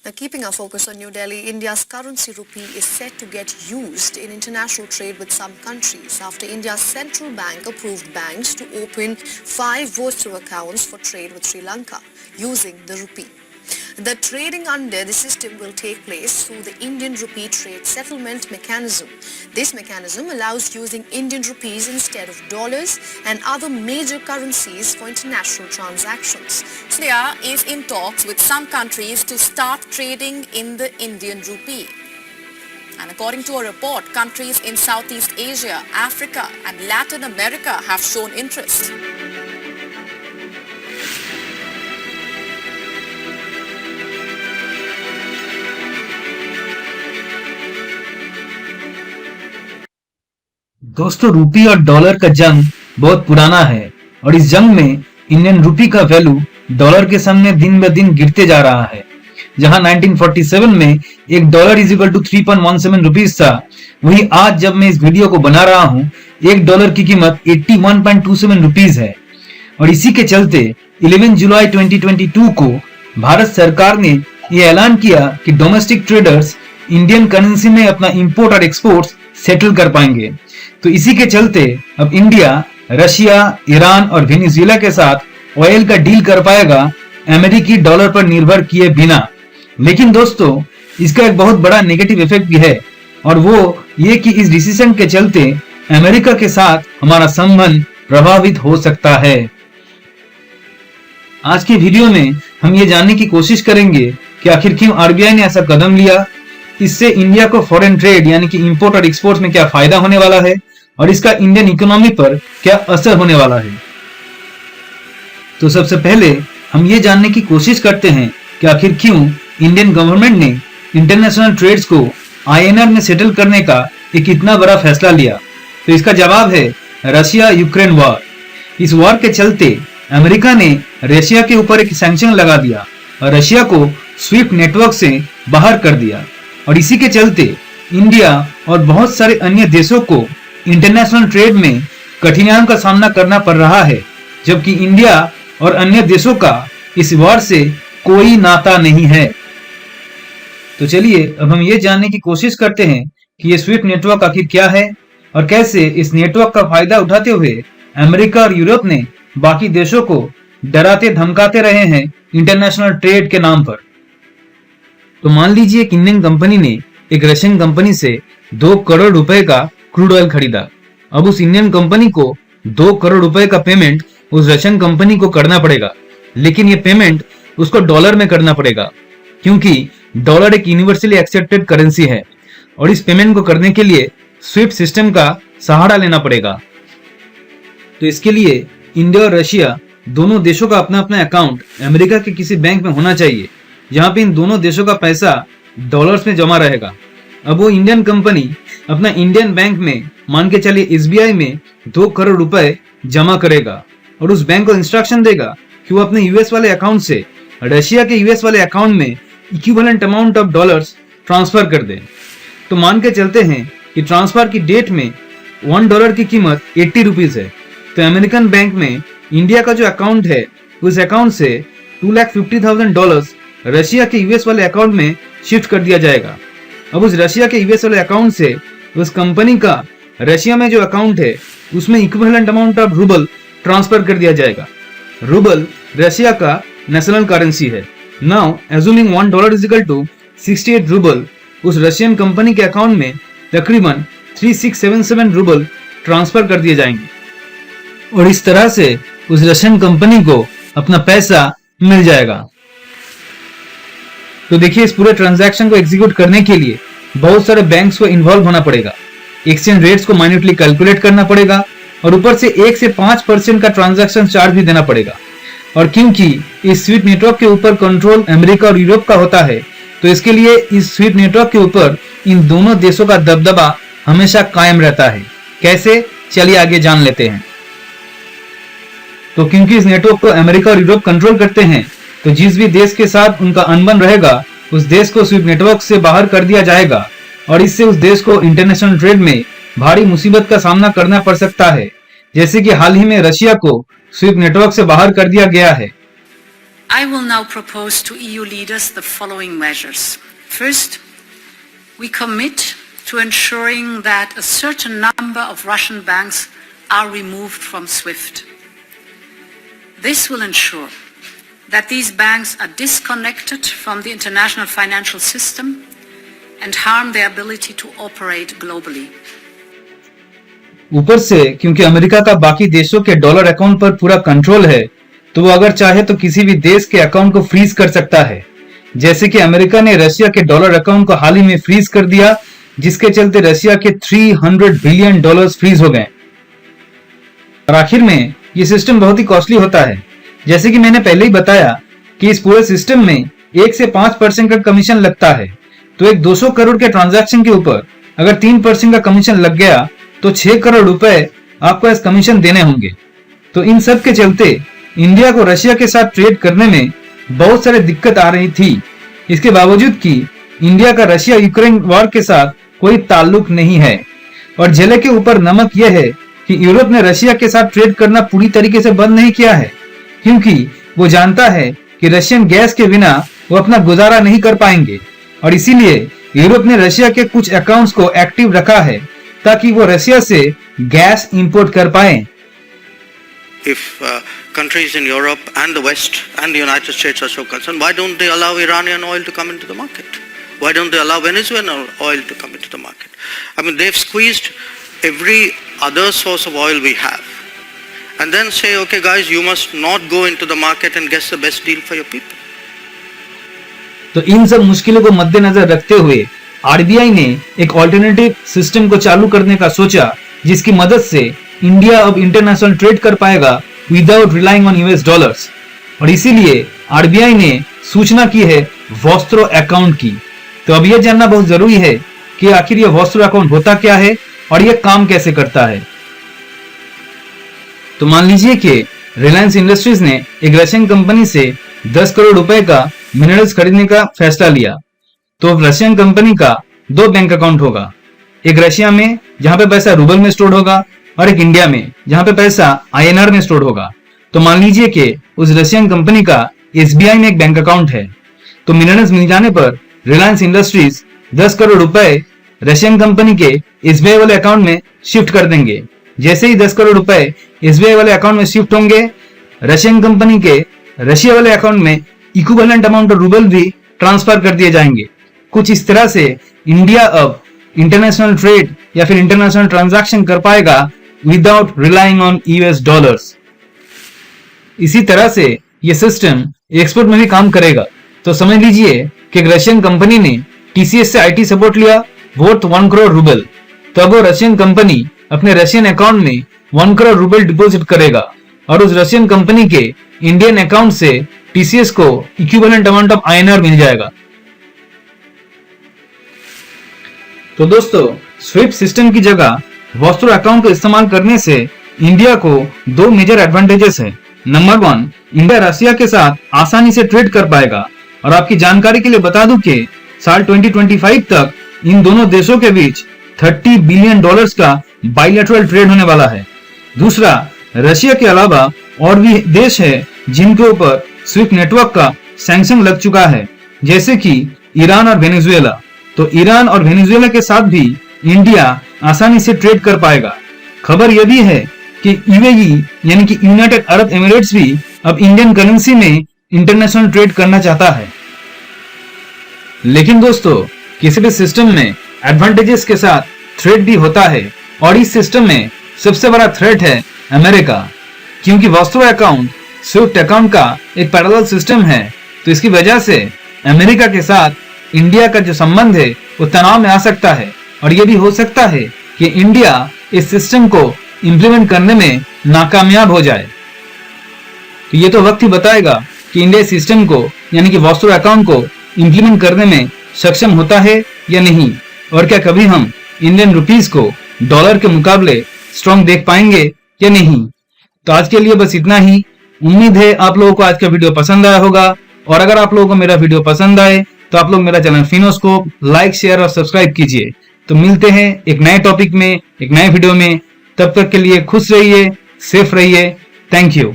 Now, keeping our focus on New Delhi, India's currency rupee is set to get used in international trade with some countries after India's central bank approved banks to open 5 virtual accounts for trade with Sri Lanka using the rupee. The trading under the system will take place through the Indian Rupee Trade Settlement Mechanism. This mechanism allows using Indian rupees instead of dollars and other major currencies for international transactions. India is in talks with some countries to start trading in the Indian rupee. And according to a report, countries in Southeast Asia, Africa and Latin America have shown interest. दोस्तों, रूपी और dollar का जंग बहुत पुराना है और इस जंग में इंडियन रूपी का वैल्यू डॉलर के सामने दिन ब दिन गिरते जा रहा है। जहां 1947 में एक dollar is equal to 3.17 rupees था, वही आज जब मैं इस वीडियो को बना रहा हूं, एक डॉलर की कीमत 81.27 रुपीज है। और इसी के चलते 11 जुलाई 2022 को भारत सरकार ने यह ऐलान किया कि डोमेस्टिक ट्रेडर्स इंडियन करेंसी में अपना इंपोर्ट और एक्सपोर्ट सेटल कर पाएंगे। तो इसी के चलते अब इंडिया रशिया, ईरान और वेनेजुएला के साथ ऑयल का डील कर पाएगा अमेरिकी डॉलर पर निर्भर किए बिना। लेकिन दोस्तों, इसका एक बहुत बड़ा नेगेटिव इफेक्ट भी है और वो ये कि इस डिसीजन के चलते अमेरिका के साथ हमारा संबंध प्रभावित हो सकता है। आज के वीडियो में हम ये जानने की कोशिश करेंगे कि आखिर क्यों आरबीआई ने ऐसा कदम लिया, इससे इंडिया को फॉरेन ट्रेड यानी कि इंपोर्ट और एक्सपोर्ट में क्या फायदा होने वाला है और इसका इंडियन इकोनॉमी पर क्या असर होने वाला है। तो सबसे पहले हम ये जानने की कोशिश करते हैं कि आखिर क्यों इंडियन गवर्नमेंट ने इंटरनेशनल ट्रेड्स को आईएनआर में सेटल करने का एक इतना बड़ा फैसला लिया। तो इसका जवाब है रशिया यूक्रेन वॉर। इस वॉर के चलते अमेरिका ने रशिया के ऊपर एक सैंक्शन लगा दिया और रशिया को स्विफ्ट नेटवर्क से बाहर कर दिया। और इसी के चलते इंडिया और बहुत सारे अन्य देशों को इंटरनेशनल ट्रेड में कठिनाइयों का सामना करना पड़ रहा है, जबकि इंडिया और अन्य देशों का इस वॉर से कोई नाता नहीं है। तो चलिए अब हम ये जानने की कोशिश करते हैं कि ये स्विफ्ट नेटवर्क आखिर क्या है और कैसे इस नेटवर्क का फायदा उठाते हुए अमेरिका और यूरोप ने बाकी देशों को डराते धमकाते रहे हैं इंटरनेशनल ट्रेड के नाम पर। तो मान लीजिए एक इंडियन कंपनी ने एक रशियन कंपनी से 2 करोड़ रुपए का क्रूड ऑयल खरीदा। अब उस इंडियन कंपनी को 2 करोड़ रुपए का पेमेंट उस रशियन कंपनी को करना पड़ेगा, लेकिन ये पेमेंट उसको डॉलर में करना पड़ेगा क्योंकि डॉलर एक यूनिवर्सली एक्सेप्टेड करेंसी है और इस पेमेंट को करने के लिए स्विफ्ट सिस्टम का सहारा लेना पड़ेगा। तो इसके लिए इंडिया और रशिया दोनों देशों का अपना अपना अकाउंट अमेरिका के किसी बैंक में होना चाहिए, जहां पे इन दोनों देशों का पैसा डॉलर्स में जमा रहेगा। अब वो इंडियन कंपनी अपना इंडियन बैंक में, मान के चलिए एसबीआई में 2 करोड़ रुपए जमा करेगा और उस बैंक को इंस्ट्रक्शन देगा कि वो अपने यूएस वाले अकाउंट से रशिया के यूएस वाले अकाउंट में equivalent amount of dollars transfer कर दे। तो मान के चलते हैं कि ट्रांसफर की डेट में $1 की कीमत 80 रुपीज है। तो अमेरिकन बैंक में इंडिया का जो अकाउंट है उस अकाउंट से $250,000 रशिया के यूएस वाले अकाउंट में शिफ्ट कर दिया जाएगा। अब उस रशिया के यूएस वाले अकाउंट से उस कंपनी का रशिया में जो अकाउंट है उसमें equivalent amount of rouble transfer कर दिया जाएगा। रूबल रशिया का नेशनल करेंसी है। Now assuming $1 is equal to 68 rouble, उस रशियन कंपनी के अकाउंट में तकरीबन 3677 रूबल ट्रांसफर कर दिए जाएंगे और इस तरह से उस रशियन कंपनी को अपना पैसा मिल जाएगा। तो देखिए, इस पूरे ट्रांजैक्शन को एग्जीक्यूट करने के लिए बहुत सारे बैंक्स को इन्वॉल्व होना पड़ेगा, एक्सचेंज रेट्स को मैन्युअली कैलकुलेट करना पड़ेगा और ऊपर से 1 से 5% का ट्रांजैक्शन चार्ज भी देना पड़ेगा। और क्योंकि इस स्विफ्ट नेटवर्क के ऊपर कंट्रोल अमेरिका और यूरोप का होता है, तो इसके लिए इस स्विफ्ट नेटवर्क के ऊपर इन दोनों देशों का दबदबा हमेशा कायम रहता है। कैसे, चलिए आगे जान लेते हैं। तो क्योंकि इस नेटवर्क को अमेरिका और यूरोप कंट्रोल करते हैं, तो जिस भी देश के साथ उनका अनबन रहेगा उस देश को स्विफ्ट नेटवर्क से बाहर कर दिया जाएगा और इससे उस देश को इंटरनेशनल ट्रेड में भारी मुसीबत का सामना करना पड़ सकता है, जैसे कि हाल ही में रशिया को स्विफ्ट नेटवर्क से बाहर कर दिया गया है। I will now propose to EU leaders the following measures. First, we commit to ensuring that a certain number of Russian banks are removed from SWIFT. This will ensure that these banks are disconnected from the international financial system and harm their ability to operate globally. ऊपर से क्योंकि America का बाकी देशों के dollar account पर पूरा control है, तो वो अगर चाहे तो किसी भी देश के अकाउंट को फ्रीज कर सकता है, जैसे कि अमेरिका ने रशिया के डॉलर अकाउंट को हाल ही में फ्रीज कर दिया, जिसके चलते रशिया के $300 बिलियन फ्रीज हो गए। और आखिर में ये सिस्टम बहुत ही कॉस्टली होता है। जैसे कि मैंने पहले ही बताया कि इस पूरे सिस्टम में 1 से 5% का कमीशन लगता है। तो एक 200 करोड़ के ट्रांजैक्शन के ऊपर अगर 3% का कमीशन लग गया तो 6 करोड़ रुपए आपको एज कमीशन देने होंगे। तो इन सब के चलते इंडिया को रशिया के साथ ट्रेड करने में बहुत सारी दिक्कत आ रही थी। इसके बावजूद कि इंडिया का रशिया यूक्रेन वॉर के साथ कोई ताल्लुक नहीं है। और जले के ऊपर नमक यह है कि यूरोप ने रशिया के साथ ट्रेड करना पूरी तरीके से बंद नहीं किया है, क्योंकि वो जानता है कि रशियन गैस के बिना वो अपना गुजारा नहीं कर पाएंगे। और इसीलिए यूरोप ने रशिया के कुछ अकाउंट्स को एक्टिव रखा है ताकि वो रशिया से गैस इंपोर्ट कर पाए। If countries in Europe and the West and the United States are so concerned, why don't they allow Iranian oil to come into the market? Why don't they allow Venezuelan oil to come into the market? I mean, they've squeezed every other source of oil we have, and then say, okay guys, you must not go into the market and get the best deal for your people. तो इन सब मुश्किलों को मद्देनजर रखते हुए RBI ने एक alternative system को चालू करने का सोचा, जिसकी मदद से इंडिया अब इंटरनेशनल ट्रेड कर पाएगा without relying on US dollars. और इसीलिए आरबीआई ने सूचना की है वॉस्त्रो अकाउंट की। तो अब यह जानना बहुत जरूरी है कि आखिर यह वॉस्त्रो अकाउंट होता क्या है और यह काम कैसे करता है। तो मान लीजिए कि रिलायंस इंडस्ट्रीज ने एक रशियन कंपनी से 10 करोड़ रुपए का मिनरल्स खरीदने का फैसला लिया। तो रशियन कंपनी का 2 बैंक अकाउंट होगा, एक रशिया में जहां पे पैसा रूबल में स्टोर होगा और एक इंडिया में जहां पे पैसा आईएनआर में स्टोर होगा। तो मान लीजिए कि उस रशियन कंपनी का एसबीआई में एक बैंक अकाउंट है। तो मिनरल्स मिल जाने पर रिलायंस इंडस्ट्रीज 10 करोड़ रुपए रशियन कंपनी के एसबीआई वाले अकाउंट में शिफ्ट कर देंगे। जैसे ही 10 करोड़ रुपए एसबीआई वाले अकाउंट में शिफ्ट होंगे, रशियन कंपनी के रशिया वाले अकाउंट में इक्विवेलेंट अमाउंट ऑफ रूबल भी ट्रांसफर कर दिए जाएंगे। कुछ इस तरह से इंडिया अब इंटरनेशनल ट्रेड या फिर इंटरनेशनल ट्रांजैक्शन कर पाएगा without relying on US dollars. इसी तरह से यह सिस्टम एक्सपोर्ट में भी काम करेगा। तो समझ लीजिए कि एक रशियन कंपनी ने टीसीएस से आईटी सपोर्ट लिया वर्थ 1 करोड़ रूबल। तो अब वो रशियन कंपनी अपने रशियन अकाउंट में 1 करोड़ रूबल डिपॉजिट करेगा और उस रशियन कंपनी के इंडियन अकाउंट से टीसीएस को इक्विवेलेंट अमाउंट ऑफ आईएनआर मिल जाएगा। तो दोस्तों, स्विफ्ट सिस्टम की जगह वॉस्त्रो अकाउंट को इस्तेमाल करने से इंडिया को 2 मेजर एडवांटेजेस है। नंबर 1, इंडिया रशिया के साथ आसानी से ट्रेड कर पाएगा। और आपकी जानकारी के लिए बता दूं कि साल 2025 तक इन दोनों देशों के बीच $30 बिलियन का बाइलेटरल ट्रेड होने वाला है। दूसरा, रशिया के अलावा और भी देश है जिनके ऊपर स्विफ्ट नेटवर्क का सैंक्शन लग चुका है, जैसे कि ईरान और वेनेजुएला। तो ईरान और वेनेजुएला के साथ भी इंडिया आसानी से ट्रेड कर पाएगा। खबर यह भी है कि यूएई यानी कि यूनाइटेड अरब एमिरेट्स भी अब इंडियन करेंसी में इंटरनेशनल ट्रेड करना चाहता है। लेकिन दोस्तों, किसी भी सिस्टम में एडवांटेजेस के साथ थ्रेट भी होता है और इस सिस्टम में सबसे बड़ा थ्रेट है अमेरिका, क्योंकि वॉस्त्रो अकाउंट स्विफ्ट अकाउंट का एक पैरेलल सिस्टम है। तो इसकी वजह से अमेरिका के साथ इंडिया का जो संबंध है वो तनाव में आ सकता है और ये भी हो सकता है कि इंडिया इस सिस्टम को इंप्लीमेंट करने में नाकामयाब हो जाए। तो ये तो वक्त ही बताएगा कि इंडिया इस सिस्टम को यानी कि वॉस्त्रो अकाउंट को इंप्लीमेंट करने में सक्षम होता है या नहीं, और क्या कभी हम इंडियन रुपीस को डॉलर के मुकाबले स्ट्रॉन्ग देख पाएंगे या नहीं। तो आज के लिए बस इतना ही। उम्मीद है आप लोगों को आज का वीडियो पसंद आया होगा, और अगर आप लोगों को मेरा वीडियो पसंद आए तो आप लोग मेरा चैनल फिनोस्कोप लाइक, शेयर और सब्सक्राइब कीजिए। तो मिलते हैं एक नए टॉपिक में, एक नए वीडियो में। तब तक के लिए खुश रहिए, सेफ रहिए। Thank you.